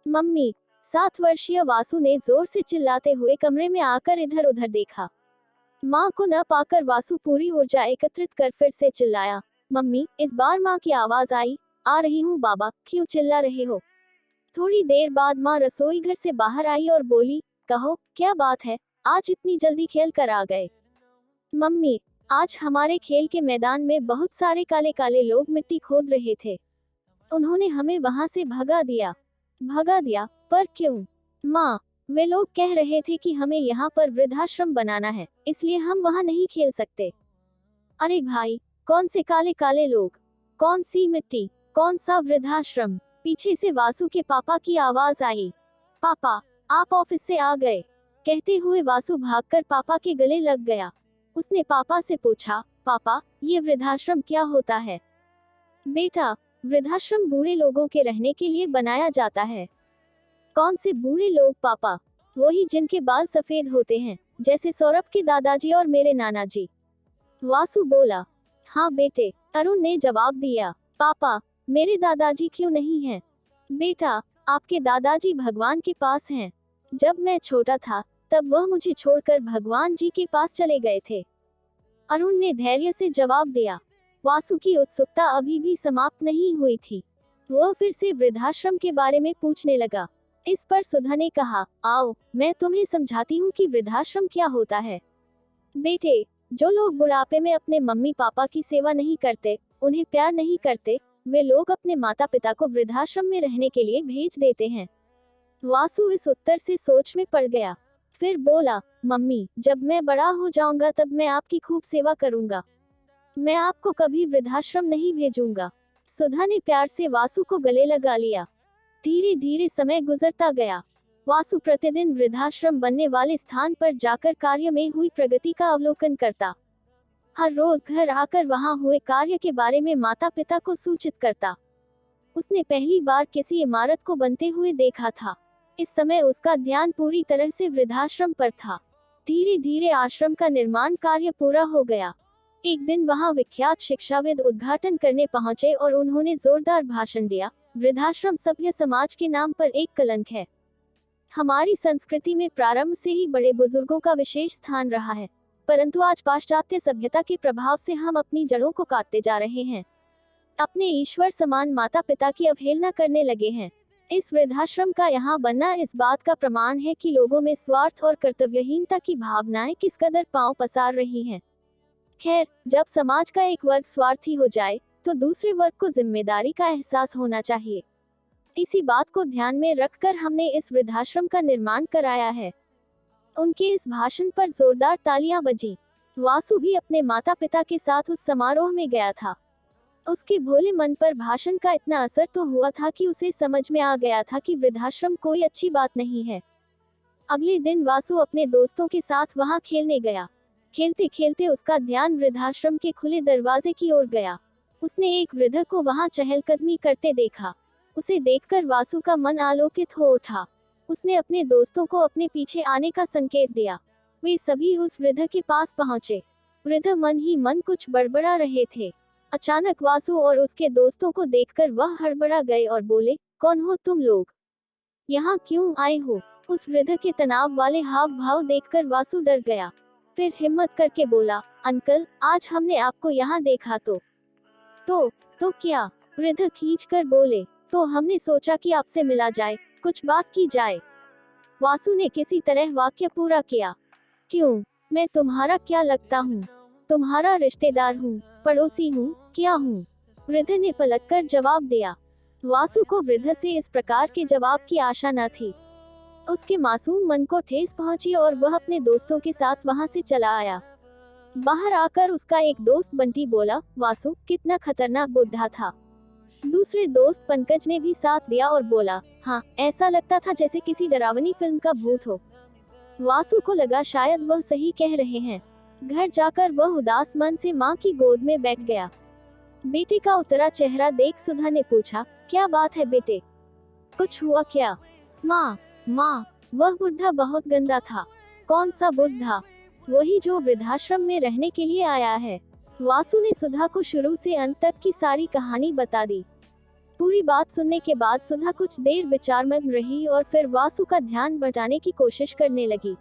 Mummy. 7 वर्षीय वासु ने जोर से चिल्लाते हुए कमरे में आकर इधर उधर देखा। माँ को न पाकर वासु पूरी ऊर्जा एकत्रित कर फिर से चिल्लाया। मम्मी। इस बार माँ की आवाज आई। आ रही हूँ बाबा, क्यों चिल्ला रहे हो? थोड़ी देर बाद माँ रसोई घर से बाहर आई और बोली, कहो क्या बात है, आज इतनी जल्दी खेल कर आ गए? मम्मी। आज हमारे खेल के मैदान में बहुत सारे काले काले लोग मिट्टी खोद रहे थे। उन्होंने हमें वहां से भगा दिया। भगा दिया? पर क्यों? माँ। वे लोग कह रहे थे कि हमें यहाँ पर वृद्धाश्रम बनाना है, इसलिए हम वहाँ नहीं खेल सकते। अरे भाई, कौन से काले काले लोग? कौन सी मिट्टी? कौन सा वृद्धाश्रम? पीछे से वासु के पापा की आवाज आई। पापा, आप ऑफिस से आ गए? कहते हुए वासु भागकर पापा के गले लग गया। उसने पापा से पूछा, पापा, ये वृद्धाश्रम क्या होता है? बेटा, वृद्धाश्रम बूढ़े लोगों के रहने के लिए बनाया जाता है। कौन से बूढ़े लोग पापा? वही जिनके बाल सफेद होते हैं, जैसे सौरभ के दादाजी और मेरे नाना जी। वासु बोला। हाँ बेटे, अरुण ने जवाब दिया। पापा, मेरे दादाजी क्यों नहीं हैं? बेटा, आपके दादाजी भगवान के पास हैं। जब मैं छोटा था, तब वह मुझे छोड़कर भगवान जी के पास चले गए थे। अरुण ने धैर्य से जवाब दिया। वासु की उत्सुकता अभी भी समाप्त नहीं हुई थी। वह फिर से वृद्धाश्रम के बारे में पूछने लगा। इस पर सुधा ने कहा, आओ, मैं तुम्हें समझाती हूँ कि वृद्धाश्रम क्या होता है। बेटे, जो लोग बुढ़ापे में अपने मम्मी पापा की सेवा नहीं करते, उन्हें प्यार नहीं करते, वे लोग अपने माता पिता को वृद्धाश्रम में रहने के लिए भेज देते हैं। वासु इस उत्तर से सोच में पड़ गया। फिर बोला, मम्मी, जब मैं बड़ा हो जाऊंगा तब मैं आपकी खूब सेवा करूंगा। मैं आपको कभी वृद्धाश्रम नहीं भेजूंगा। सुधा ने प्यार से वासु को गले लगा लिया। धीरे धीरे समय गुजरता गया। वासु प्रतिदिन वृद्धाश्रम बनने वाले स्थान पर जाकर कार्य में हुई प्रगति का अवलोकन करता। हर रोज घर आकर वहां हुए कार्य के बारे में माता पिता को सूचित करता। उसने पहली बार किसी इमारत को बनते हुए देखा था। इस समय उसका ध्यान पूरी तरह से वृद्धाश्रम पर था। धीरे धीरे आश्रम का निर्माण कार्य पूरा हो गया। एक दिन वहां विख्यात शिक्षाविद उद्घाटन करने पहुंचे और उन्होंने जोरदार भाषण दिया। वृद्धाश्रम सभ्य समाज के नाम पर एक कलंक है। हमारी संस्कृति में प्रारंभ से ही बड़े बुजुर्गों का विशेष स्थान रहा है, परंतु आज पाश्चात्य सभ्यता के प्रभाव से हम अपनी जड़ों को काटते जा रहे हैं। अपने ईश्वर समान माता पिता की अवहेलना करने लगे हैं। इस वृद्धाश्रम का यहाँ बनना इस बात का प्रमाण है कि लोगों में स्वार्थ और कर्तव्यहीनता की भावनाएं किस कदर पांव पसार रही हैं। खैर, जब समाज का एक वर्ग स्वार्थी हो जाए, तो दूसरे वर्ग को जिम्मेदारी का एहसास होना चाहिए। इसी बात को ध्यान में रखकर हमने इस वृद्धाश्रम का निर्माण कराया है। उनके इस भाषण पर जोरदार तालियां बजी। वासु भी अपने माता पिता के साथ उस समारोह में गया था। उसके भोले मन पर भाषण का इतना असर तो हुआ था कि उसे समझ में आ गया था कि वृद्धाश्रम कोई अच्छी बात नहीं है। अगले दिन वासु अपने दोस्तों के साथ वहां खेलने गया। खेलते खेलते उसका ध्यान वृद्धाश्रम के खुले दरवाजे की ओर गया। उसने एक वृद्ध को वहां चहलकदमी करते देखा। उसे देखकर वासु का मन आलोकित हो उठा। उसने अपने दोस्तों को अपने पीछे आने का संकेत दिया। वे सभी उस वृद्ध के पास पहुंचे। वृद्ध मन ही मन कुछ बड़बड़ा रहे थे। अचानक वासु और उसके दोस्तों को देखकर वह हड़बड़ा गए और बोले, कौन हो तुम लोग? यहाँ क्यों आए हो? उस वृद्ध के तनाव वाले हाव भाव देखकर वासु डर गया। फिर हिम्मत करके बोला, अंकल, आज हमने आपको यहाँ देखा तो क्या? वृद्ध खींचकर बोले, तो हमने सोचा कि आपसे मिला जाए, कुछ बात की जाए। वासु ने किसी तरह वाक्य पूरा किया। क्यों? मैं तुम्हारा क्या लगता हूँ? तुम्हारा रिश्तेदार हूँ, पड़ोसी हूँ, क्या हूँ? वृद्ध ने पलटकर जवाब दिया। वासु को वृद्ध से इस प्रकार के जवाब की आशा न थी। उसके मासूम मन को ठेस पहुंची और वह अपने दोस्तों के साथ वहां से चला आया। बाहर आकर उसका एक दोस्त बंटी बोला, वासु कितना खतरनाक बुढ़ा था। दूसरे दोस्त पंकज ने भी साथ दिया और बोला, हाँ, ऐसा लगता था जैसे किसी डरावनी फिल्म का भूत हो। वासु को लगा शायद वह सही कह रहे हैं। घर जाकर वह उदास मन से माँ की गोद में बैठ गया। बेटे का उतरा चेहरा देख सुधा ने पूछा, क्या बात है बेटे? कुछ हुआ क्या? माँ, वह बुढ़ा बहुत गंदा था। कौन सा बुढ़ा? वही जो वृद्धाश्रम में रहने के लिए आया है। वासु ने सुधा को शुरू से अंत तक की सारी कहानी बता दी। पूरी बात सुनने के बाद सुधा कुछ देर विचारमग्न रही और फिर वासु का ध्यान बटाने की कोशिश करने लगी।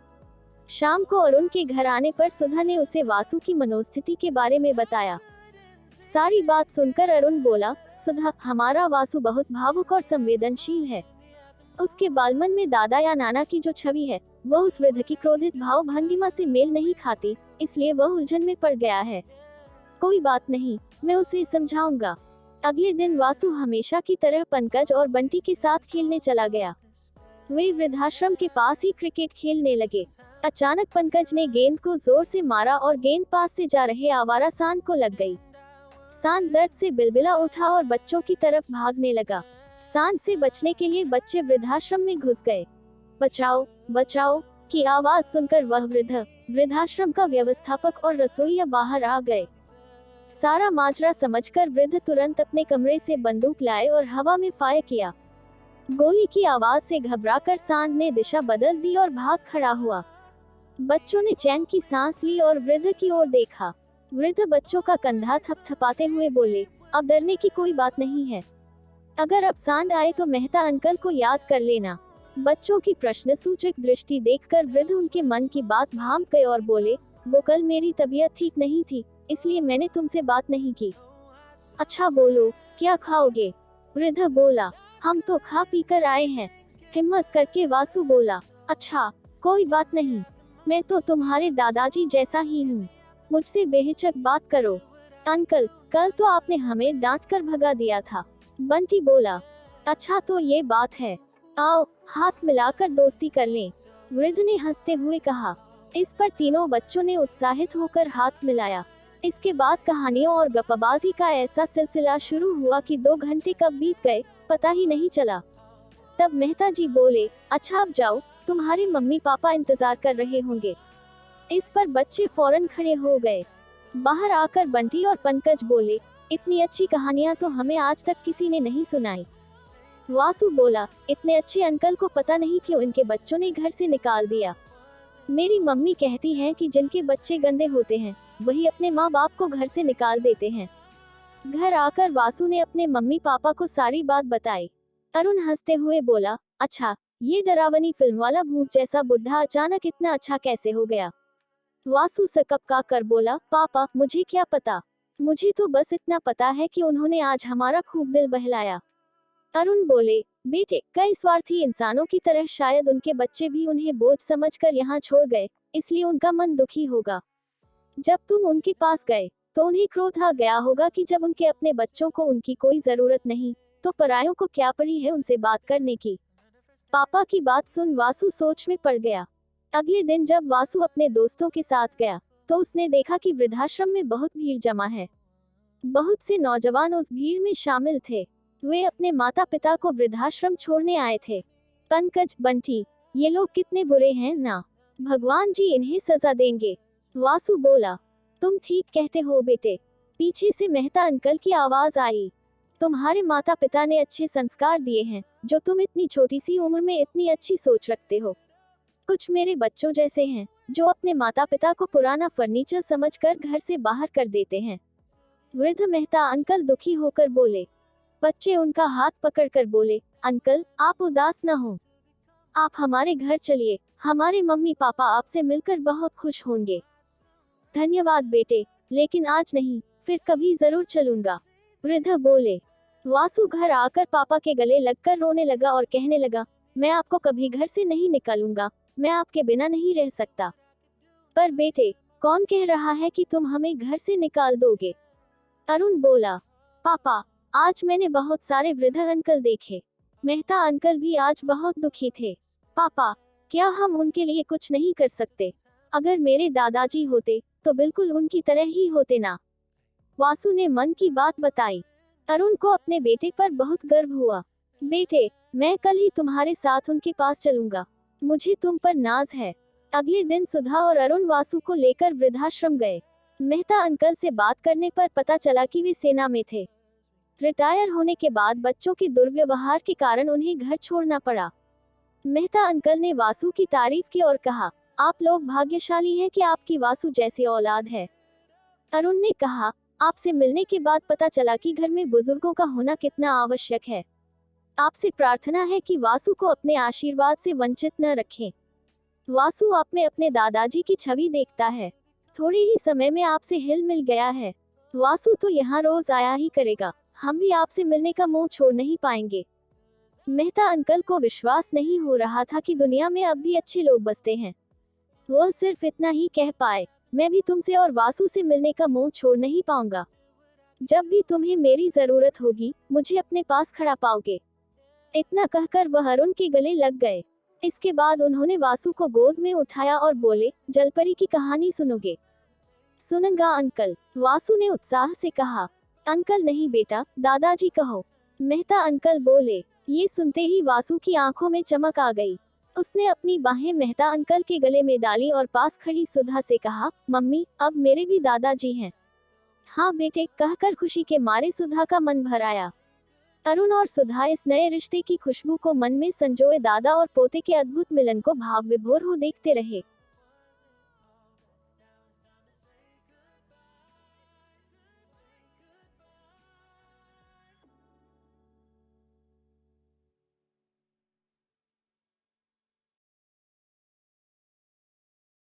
शाम को अरुण के घर आने पर सुधा ने उसे वासु की मनोस्थिति के बारे में बताया। सारी बात सुनकर अरुण बोला, सुधा, हमारा वासु बहुत भावुक और संवेदनशील है। उसके बालमन में दादा या नाना की जो छवि है, वह उस वृद्ध की क्रोधित भाव भंगिमा से मेल नहीं खाती, इसलिए वह उलझन में पड़ गया है। कोई बात नहीं, मैं उसे समझाऊंगा। अगले दिन वासु हमेशा की तरह पंकज और बंटी के साथ खेलने चला गया। वे वृद्धाश्रम के पास ही क्रिकेट खेलने लगे। अचानक पंकज ने गेंद को जोर से मारा और गेंद पास से जा रहे आवारा सांड को लग गई। सांड दर्द से बिलबिला उठा और बच्चों की तरफ भागने लगा। सांड से बचने के लिए बच्चे वृद्धाश्रम में घुस गए। बचाओ बचाओ की आवाज सुनकर वह वृद्ध, वृद्धाश्रम का व्यवस्थापक और रसोइया बाहर आ गए। सारा माजरा समझकर वृद्ध तुरंत अपने कमरे से बंदूक लाए और हवा में फायर किया। गोली की आवाज से घबराकर सांड ने दिशा बदल दी और भाग खड़ा हुआ। बच्चों ने चैन की सांस ली और वृद्ध की ओर देखा। वृद्ध बच्चों का कंधा थपथपाते हुए बोले, अब डरने की कोई बात नहीं है। अगर अब सांड आए तो मेहता अंकल को याद कर लेना। बच्चों की प्रश्न सूचक दृष्टि देखकर वृद्ध उनके मन की बात भांप गए और बोले, वो कल मेरी तबीयत ठीक नहीं थी, इसलिए मैंने तुमसे बात नहीं की। अच्छा बोलो, क्या खाओगे? वृद्ध बोला, हम तो खा पी कर आए हैं। हिम्मत करके वासु बोला, अच्छा कोई बात नहीं, मैं तो तुम्हारे दादाजी जैसा ही हूँ, मुझसे बेहिचक बात करो। अंकल, कल तो आपने हमें डांट कर भगा दिया था। बंटी बोला, अच्छा तो ये बात है, आओ हाथ मिलाकर दोस्ती कर लें। वृद्ध ने हंसते हुए कहा। इस पर तीनों बच्चों ने उत्साहित होकर हाथ मिलाया। इसके बाद कहानियों और गप्पाबाजी का ऐसा सिलसिला शुरू हुआ कि 2 घंटे कब बीत गए पता ही नहीं चला। तब मेहता जी बोले, अच्छा अब जाओ, तुम्हारे मम्मी पापा इंतजार कर रहे होंगे। इस पर बच्चे फौरन खड़े हो गए। बाहर आकर बंटी और पंकज बोले, इतनी अच्छी कहानियां तो हमें आज तक किसी ने नहीं सुनाई। वासु बोला, इतने अच्छे अंकल को पता नहीं क्यों इनके बच्चों ने घर से निकाल दिया। मेरी मम्मी कहती हैं कि जिनके बच्चे गंदे होते हैं वही अपने माँ बाप को घर से निकाल देते हैं। घर आकर वासु ने अपने मम्मी पापा को सारी बात बताई। अरुण हंसते हुए बोला, अच्छा, ये डरावनी फिल्म वाला भूत जैसा बुढ़ा अचानक इतना अच्छा कैसे हो गया? वासु सकपका कर बोला, पापा मुझे क्या पता, मुझे तो बस इतना पता है कि उन्होंने आज हमारा खूब दिल बहलाया। अरुण बोले, बेटे, कई स्वार्थी इंसानों की तरह शायद उनके बच्चे भी उन्हें बोझ समझकर यहाँ छोड़ गए, इसलिए उनका मन दुखी होगा। जब तुम उनके पास गए तो उन्हें क्रोध आ गया होगा कि जब उनके अपने बच्चों को उनकी कोई जरूरत नहीं, तो परायों को क्या पड़ी है उनसे बात करने की। पापा की बात सुन वासु सोच में पड़ गया। अगले दिन जब वासु अपने दोस्तों के साथ गया तो उसने देखा कि वृद्धाश्रम में बहुत भीड़ जमा है। बहुत से नौजवान उस भीड़ में शामिल थे। वे अपने माता पिता को वृद्धाश्रम छोड़ने आए थे। पंकज, बंटी, ये लोग कितने बुरे हैं ना, भगवान जी इन्हें सजा देंगे। वासु बोला, तुम ठीक कहते हो बेटे। पीछे से मेहता अंकल की आवाज आई, तुम्हारे माता पिता ने अच्छे संस्कार दिए हैं जो तुम इतनी छोटी सी उम्र में इतनी अच्छी सोच रखते हो। कुछ मेरे बच्चों जैसे हैं जो अपने माता पिता को पुराना फर्नीचर समझकर घर से बाहर कर देते हैं। वृद्ध मेहता अंकल दुखी होकर बोले। बच्चे उनका हाथ पकड़कर बोले, अंकल आप उदास न हो, आप हमारे घर चलिए, हमारे मम्मी पापा आपसे मिलकर बहुत खुश होंगे। धन्यवाद बेटे, लेकिन आज नहीं, फिर कभी जरूर चलूंगा, वृद्ध बोले। वासु घर आकर पापा के गले लगकर रोने लगा और कहने लगा, मैं आपको कभी घर से नहीं निकालूंगा, मैं आपके बिना नहीं रह सकता। पर बेटे, कौन कह रहा है कि तुम हमें घर से निकाल दोगे? अरुण बोला, पापा, आज मैंने बहुत सारे वृद्ध अंकल देखे। मेहता अंकल भी आज बहुत दुखी थे। पापा, क्या हम उनके लिए कुछ नहीं कर सकते? अगर मेरे दादाजी होते तो बिल्कुल उनकी तरह ही होते ना। वासु ने मन की बात बताई। अरुण को अपने बेटे पर बहुत गर्व हुआ। बेटे, मैं कल ही तुम्हारे साथ उनके पास चलूंगा, मुझे तुम पर नाज है। अगले दिन सुधा और अरुण वासु को लेकर वृद्धाश्रम गए। मेहता अंकल से बात करने पर पता चला कि वे सेना में थे। रिटायर होने के बाद बच्चों के दुर्व्यवहार के कारण उन्हें घर छोड़ना पड़ा। मेहता अंकल ने वासु की तारीफ की और कहा, आप लोग भाग्यशाली हैं कि आपकी वासु जैसी औलाद है। अरुण ने कहा, आपसे मिलने के बाद पता चला कि घर में बुजुर्गों का होना कितना आवश्यक है। आपसे प्रार्थना है कि वासु को अपने आशीर्वाद से वंचित न रखें। वासु आप में अपने दादाजी की छवि देखता है। थोड़े ही समय में आपसे हिल मिल गया है। वासु तो यहाँ रोज आया ही करेगा। हम भी आपसे मिलने का मुंह छोड़ नहीं पाएंगे। मेहता अंकल को विश्वास नहीं हो रहा था कि दुनिया में अब भी अच्छे लोग बसते हैं। वह सिर्फ इतना ही कह पाए, मैं भी तुमसे और वासु से मिलने का मुंह छोड़ नहीं पाऊंगा। जब भी तुम्हें मेरी जरूरत होगी, मुझे अपने पास खड़ा पाओगे। इतना कहकर वह अरुण के गले लग गए। इसके बाद उन्होंने वासु को गोद में उठाया और बोले, जलपरी की कहानी सुनोगे? सुनूंगा अंकल, वासु ने उत्साह से कहा। अंकल नहीं बेटा, दादाजी कहो, मेहता अंकल बोले। ये सुनते ही वासु की आंखों में चमक आ गई। उसने अपनी बाहें मेहता अंकल के गले में डाली और पास खड़ी सुधा से कहा, मम्मी, अब मेरे भी दादाजी हैं। हाँ बेटे, कहकर खुशी के मारे सुधा का मन भर आया। अरुण और सुधा इस नए रिश्ते की खुशबू को मन में संजोए दादा और पोते के अद्भुत मिलन को भाव विभोर हो देखते रहे।